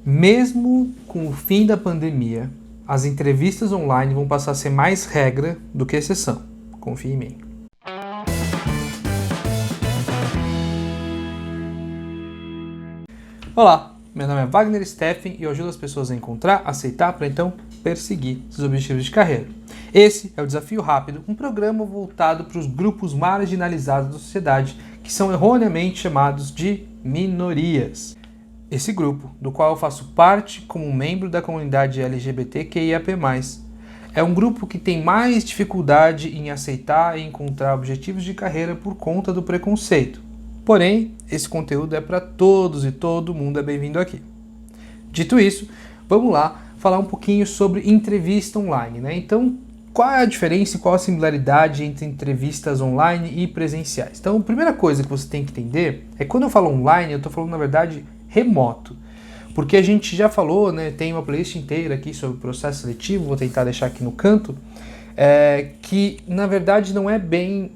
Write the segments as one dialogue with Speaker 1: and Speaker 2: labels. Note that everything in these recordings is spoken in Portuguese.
Speaker 1: Mesmo com o fim da pandemia, as entrevistas online vão passar a ser mais regra do que exceção. Confie em mim. Olá, meu nome é Wagner Steffen e eu ajudo as pessoas a encontrar, aceitar para então perseguir seus objetivos de carreira. Esse é o Desafio Rápido, um programa voltado para os grupos marginalizados da sociedade, que são erroneamente chamados de minorias. Esse grupo, do qual eu faço parte como membro da comunidade LGBTQIAP+, é um grupo que tem mais dificuldade em aceitar e encontrar objetivos de carreira por conta do preconceito. Porém, esse conteúdo é para todos e todo mundo é bem-vindo aqui. Dito isso, vamos lá falar um pouquinho sobre entrevista online, né? Então, qual é a diferença e qual a similaridade entre entrevistas online e presenciais? Então, a primeira coisa que você tem que entender é que quando eu falo online, eu estou falando, na verdade, remoto. Porque a gente já falou, né, tem uma playlist inteira aqui sobre processo seletivo, vou tentar deixar aqui no canto, que na verdade não é bem...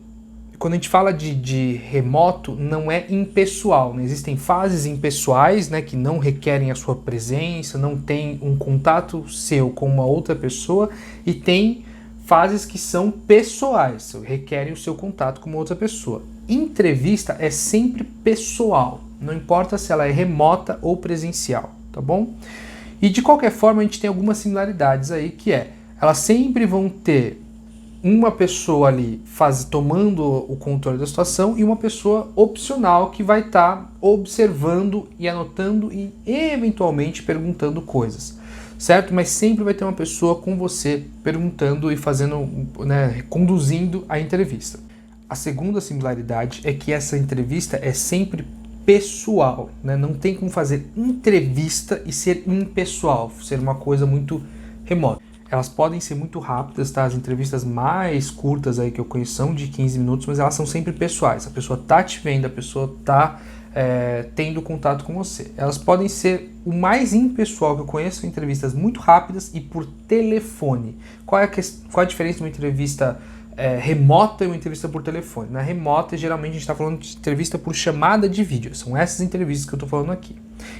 Speaker 1: Quando a gente fala de remoto, não é impessoal, né? Existem fases impessoais, né, que não requerem a sua presença, não tem um contato seu com uma outra pessoa, e tem fases que são pessoais, requerem o seu contato com uma outra pessoa. Entrevista é sempre pessoal, não importa se ela é remota ou presencial, tá bom? E de qualquer forma a gente tem algumas similaridades aí, que elas sempre vão ter uma pessoa ali tomando o controle da situação e uma pessoa opcional que vai estar observando e anotando e eventualmente perguntando coisas, certo? Mas sempre vai ter uma pessoa com você perguntando e fazendo, né, conduzindo a entrevista. A segunda similaridade é que essa entrevista é sempre pessoal, né? Não tem como fazer entrevista e ser impessoal, ser uma coisa muito remota. Elas podem ser muito rápidas, tá? As entrevistas mais curtas aí que eu conheço são de 15 minutos, mas elas são sempre pessoais. A pessoa tá te vendo, a pessoa tá tendo contato com você. Elas podem ser o mais impessoal que eu conheço, entrevistas muito rápidas e por telefone. Qual é a diferença de uma entrevista remota e uma entrevista por telefone? Na remota, geralmente a gente está falando de entrevista por chamada de vídeo. São essas entrevistas que eu estou falando aqui.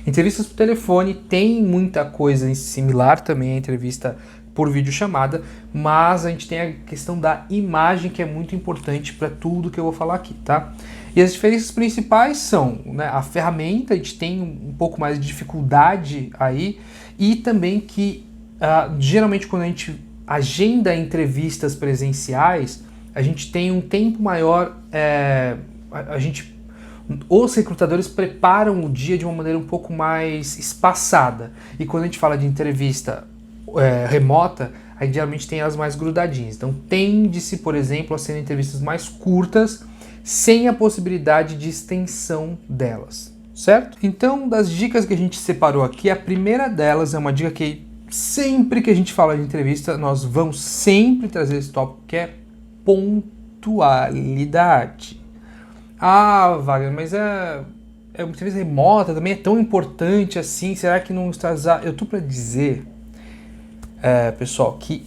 Speaker 1: Entrevistas por telefone tem muita coisa similar também à entrevista por videochamada, mas a gente tem a questão da imagem que é muito importante para tudo que eu vou falar aqui, tá? E as diferenças principais são, né, a ferramenta, a gente tem um pouco mais de dificuldade aí, e também que geralmente quando a gente agenda entrevistas presenciais, a gente tem um tempo maior, os recrutadores preparam o dia de uma maneira um pouco mais espaçada, e quando a gente fala de entrevista remota, a gente geralmente tem elas mais grudadinhas. Então tende-se, por exemplo, a ser entrevistas mais curtas, sem a possibilidade de extensão delas, certo? Então, das dicas que a gente separou aqui, a primeira delas é uma dica que sempre que a gente fala de entrevista, nós vamos sempre trazer esse tópico, que é pontualidade. Ah, Wagner, mas uma entrevista remota também é tão importante assim, será que não está... Eu tô para dizer... pessoal, que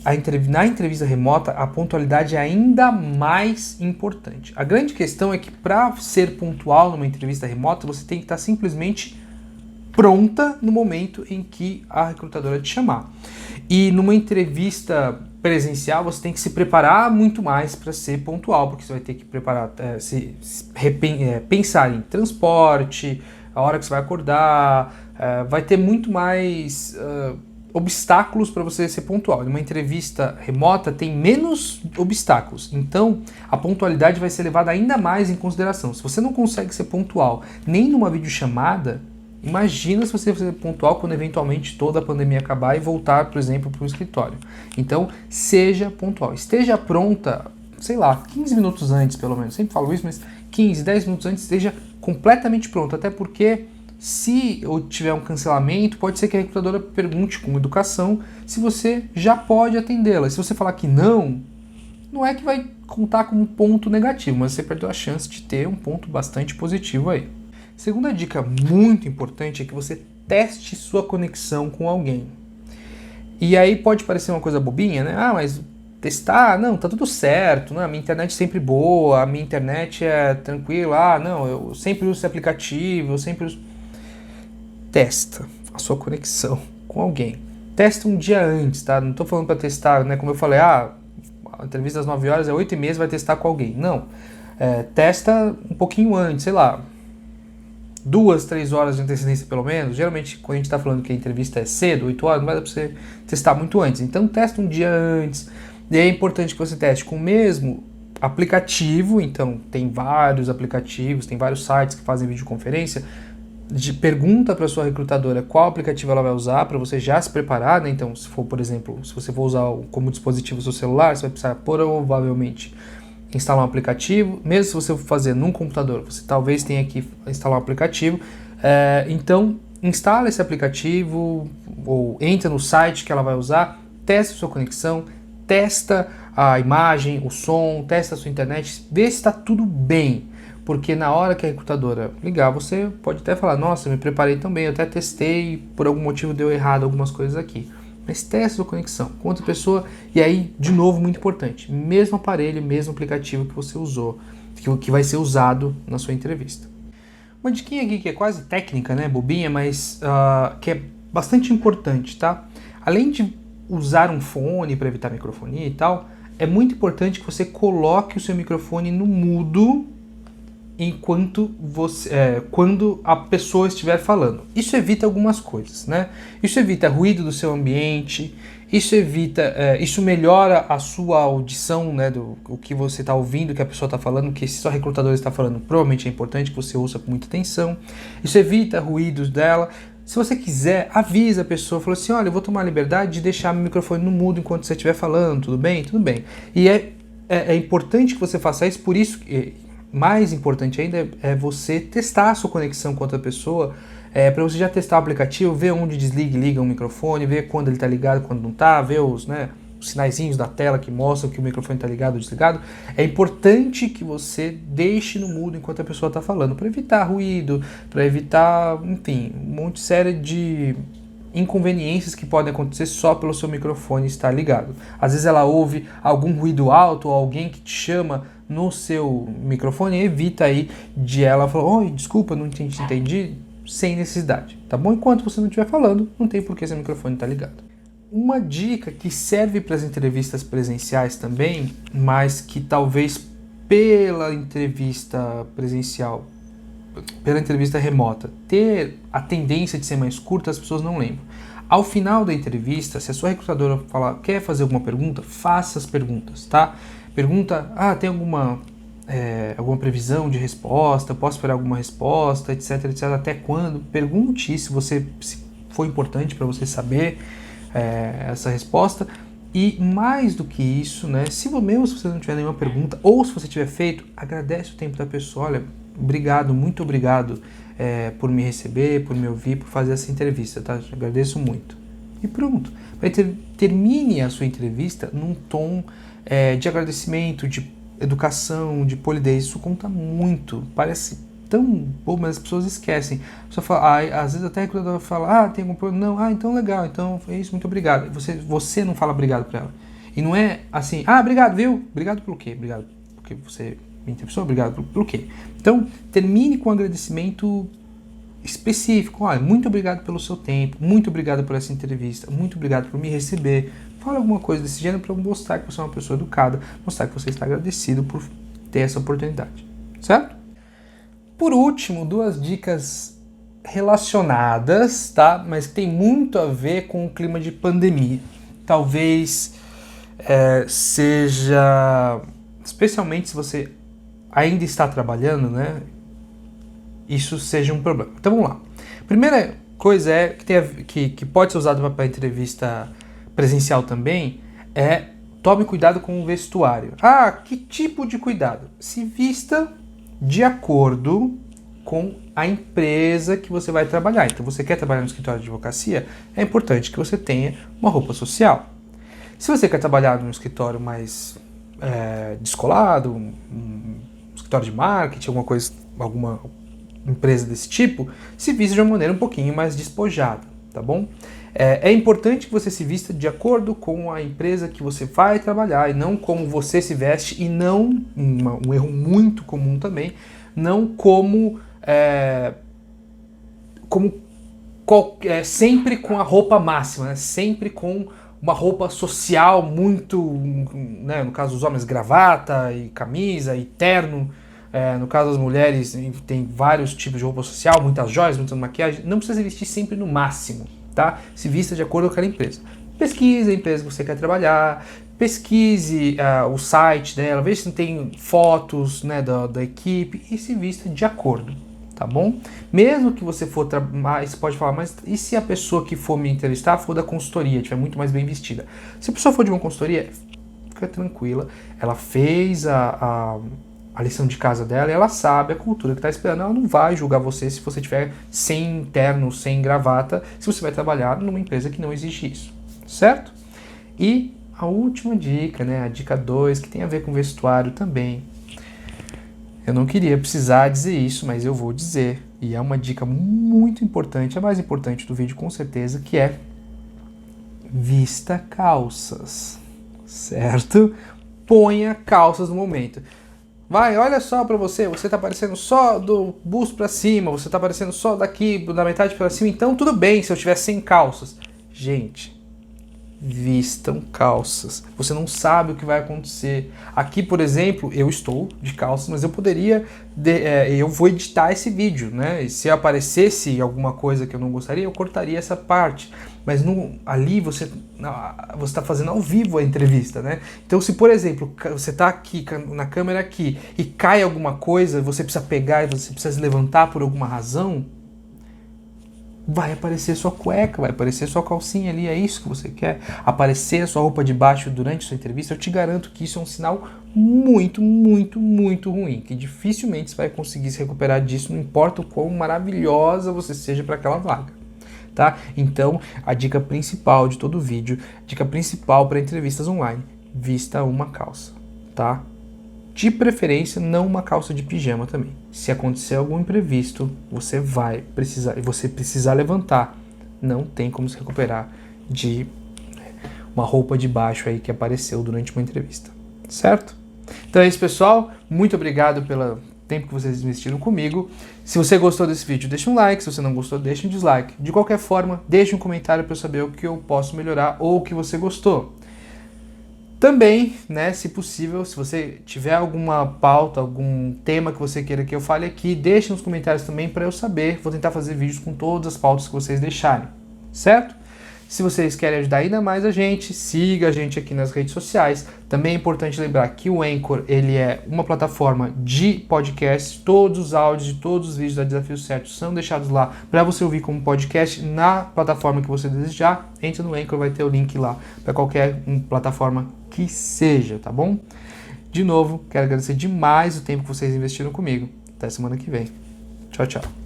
Speaker 1: na entrevista remota a pontualidade é ainda mais importante. A grande questão é que para ser pontual numa entrevista remota, você tem que estar simplesmente pronta no momento em que a recrutadora te chamar. E numa entrevista presencial, você tem que se preparar muito mais para ser pontual, porque você vai ter que preparar, pensar em transporte, a hora que você vai acordar, vai ter muito mais... obstáculos para você ser pontual. Numa entrevista remota tem menos obstáculos, então a pontualidade vai ser levada ainda mais em consideração. Se você não consegue ser pontual nem numa videochamada, imagina se você for pontual quando eventualmente toda a pandemia acabar e voltar, por exemplo, para o escritório. Então, seja pontual. Esteja pronta, sei lá, 15 minutos antes pelo menos. Sempre falo isso, mas 15, 10 minutos antes esteja completamente pronto, até porque se eu tiver um cancelamento, pode ser que a recrutadora pergunte com educação se você já pode atendê-la. Se você falar que não é que vai contar como um ponto negativo, mas você perdeu a chance de ter um ponto bastante positivo aí. Segunda dica muito importante é que você teste sua conexão com alguém. E aí pode parecer uma coisa bobinha, né? Ah, mas testar, não, tá tudo certo, né? A minha internet é sempre boa, a minha internet é tranquila, não, eu sempre uso esse aplicativo, eu sempre uso... Testa. a sua conexão com alguém. Testa um dia antes, tá? Não estou falando para testar, né? Como eu falei, a entrevista às 9 horas é 8h30, vai testar com alguém. Não. Testa um pouquinho antes, sei lá, 2, 3 horas de antecedência pelo menos. Geralmente, quando a gente está falando que a entrevista é cedo, 8 horas, não vai dar para você testar muito antes. Então, testa um dia antes. E é importante que você teste com o mesmo aplicativo. Então, tem vários aplicativos, tem vários sites que fazem videoconferência. Pergunta para sua recrutadora qual aplicativo ela vai usar para você já se preparar, né? Então, se for, por exemplo, se você for usar como dispositivo o seu celular, você vai precisar provavelmente instalar um aplicativo. Mesmo se você for fazer num computador, você talvez tenha que instalar um aplicativo. Então, instala esse aplicativo ou entra no site que ela vai usar, testa a sua conexão, testa a imagem, o som, testa a sua internet, vê se está tudo bem. Porque na hora que a recrutadora ligar, você pode até falar, nossa, eu me preparei tão bem, eu até testei, por algum motivo deu errado algumas coisas aqui. Mas teste a sua conexão com outra pessoa, e aí, de novo, muito importante, mesmo aparelho, mesmo aplicativo que você usou, que vai ser usado na sua entrevista. Uma diquinha aqui que é quase técnica, né, bobinha, mas que é bastante importante, tá? Além de usar um fone para evitar microfonia e tal, é muito importante que você coloque o seu microfone no mudo quando a pessoa estiver falando. Isso evita algumas coisas, né? Isso evita ruído do seu ambiente, isso melhora a sua audição, né, do o que você está ouvindo, que a pessoa está falando, que se sua recrutadora está falando, provavelmente é importante que você ouça com muita atenção. Isso evita ruídos dela. Se você quiser, avisa a pessoa, fala assim, olha, eu vou tomar a liberdade de deixar meu microfone no mudo enquanto você estiver falando, tudo bem? Tudo bem. E é importante que você faça isso, por isso mais importante ainda é você testar a sua conexão com outra pessoa, para você já testar o aplicativo, ver onde desliga e liga o microfone, ver quando ele está ligado, quando não está, ver os sinaizinhos da tela que mostram que o microfone está ligado ou desligado. É importante que você deixe no mudo enquanto a pessoa está falando, para evitar ruído, para evitar, enfim, um monte sério de inconveniências que podem acontecer só pelo seu microfone estar ligado. Às vezes ela ouve algum ruído alto ou alguém que te chama no seu microfone, evita aí de ela falar, oi, desculpa, não entendi, sem necessidade, tá bom? Enquanto você não estiver falando, não tem por que seu microfone estar ligado. Uma dica que serve para as entrevistas presenciais também, mas que talvez pela entrevista presencial, pela entrevista remota, ter a tendência de ser mais curta, as pessoas não lembram. Ao final da entrevista, se a sua recrutadora falar, quer fazer alguma pergunta, faça as perguntas, tá? Pergunta, tem alguma previsão de resposta, posso esperar alguma resposta, etc, etc, até quando? Pergunte se for importante para você saber essa resposta. E mais do que isso, né, se você não tiver nenhuma pergunta, ou se você tiver feito, agradece o tempo da pessoa, olha, obrigado, muito obrigado por me receber, por me ouvir, por fazer essa entrevista, tá? Eu agradeço muito. E pronto. Termine a sua entrevista num tom de agradecimento, de educação, de polidez. Isso conta muito. Parece tão bom, mas as pessoas esquecem. A pessoa fala, às vezes até a recrutadora fala, tem algum problema? Não, então legal, então é isso, muito obrigado. Você não fala obrigado para ela. E não é assim, obrigado, viu? Obrigado pelo quê? Obrigado porque você me entrevistou, obrigado pelo quê? Então, termine com um agradecimento específico. Olha, muito obrigado pelo seu tempo, muito obrigado por essa entrevista, muito obrigado por me receber. Fala alguma coisa desse gênero para mostrar que você é uma pessoa educada, mostrar que você está agradecido por ter essa oportunidade, certo? Por último, 2 dicas relacionadas, tá? Mas que tem muito a ver com o clima de pandemia. Talvez seja, especialmente se você ainda está trabalhando, né? Isso seja um problema. Então vamos lá. Primeira coisa que pode ser usado para entrevista presencial também tome cuidado com o vestuário. Que tipo de cuidado? Se vista de acordo com a empresa que você vai trabalhar. Então, você quer trabalhar no escritório de advocacia, é importante que você tenha uma roupa social. Se você quer trabalhar num escritório mais descolado, um escritório de marketing, alguma empresa desse tipo, se vista de uma maneira um pouquinho mais despojada, tá bom? É importante que você se vista de acordo com a empresa que você vai trabalhar e não como você se veste, e não, um erro muito comum também, não como sempre com a roupa máxima, né? Sempre com uma roupa social muito, né? No caso dos homens, gravata e camisa e terno. No caso das mulheres, tem vários tipos de roupa social, muitas joias, muita maquiagem. Não precisa se vestir sempre no máximo, tá? Se vista de acordo com aquela empresa. Pesquise a empresa que você quer trabalhar, pesquise o site dela, veja se tem fotos, né, da equipe e se vista de acordo, tá bom? Mesmo que você for você pode falar, mas e se a pessoa que for me entrevistar for da consultoria, estiver muito mais bem vestida? Se a pessoa for de uma consultoria, fica tranquila, ela fez a lição de casa dela e ela sabe a cultura que está esperando. Ela não vai julgar você se você tiver sem terno, sem gravata, se você vai trabalhar numa empresa que não exige isso, certo? E a última dica, né, a dica 2, que tem a ver com vestuário também. Eu não queria precisar dizer isso, mas eu vou dizer. E é uma dica muito importante, a mais importante do vídeo com certeza, que é vista calças, certo? Ponha calças no momento. Vai, olha só pra você tá aparecendo só do busto pra cima, você tá aparecendo só daqui, da metade pra cima, então tudo bem se eu tiver sem calças. Gente, vistam calças. Você não sabe o que vai acontecer. Aqui, por exemplo, eu estou de calças, mas eu poderia, eu vou editar esse vídeo, né? E se aparecesse alguma coisa que eu não gostaria, eu cortaria essa parte. Mas ali você está fazendo ao vivo a entrevista, né? Então, se por exemplo você está aqui na câmera aqui e cai alguma coisa, você precisa pegar e você precisa se levantar por alguma razão, vai aparecer sua cueca, vai aparecer sua calcinha ali, é isso que você quer? Aparecer a sua roupa de baixo durante a sua entrevista, eu te garanto que isso é um sinal muito, muito, muito ruim, que dificilmente você vai conseguir se recuperar disso, não importa o quão maravilhosa você seja para aquela vaga, tá? Então, a dica principal de todo o vídeo, dica principal para entrevistas online, vista uma calça, tá? De preferência, não uma calça de pijama também. Se acontecer algum imprevisto, você precisar levantar, não tem como se recuperar de uma roupa de baixo aí que apareceu durante uma entrevista, certo? Então é isso, pessoal. Muito obrigado pelo tempo que vocês investiram comigo. Se você gostou desse vídeo, deixa um like. Se você não gostou, deixa um dislike. De qualquer forma, deixe um comentário para eu saber o que eu posso melhorar ou o que você gostou. Também, né, se possível, se você tiver alguma pauta, algum tema que você queira que eu fale aqui, deixe nos comentários também para eu saber. Vou tentar fazer vídeos com todas as pautas que vocês deixarem, certo? Se vocês querem ajudar ainda mais a gente, siga a gente aqui nas redes sociais. Também é importante lembrar que o Anchor, ele é uma plataforma de podcast. Todos os áudios de todos os vídeos da Desafio Certo são deixados lá para você ouvir como podcast na plataforma que você desejar. Entra no Anchor, vai ter o link lá para qualquer plataforma que seja, tá bom? De novo, quero agradecer demais o tempo que vocês investiram comigo. Até semana que vem. Tchau, tchau.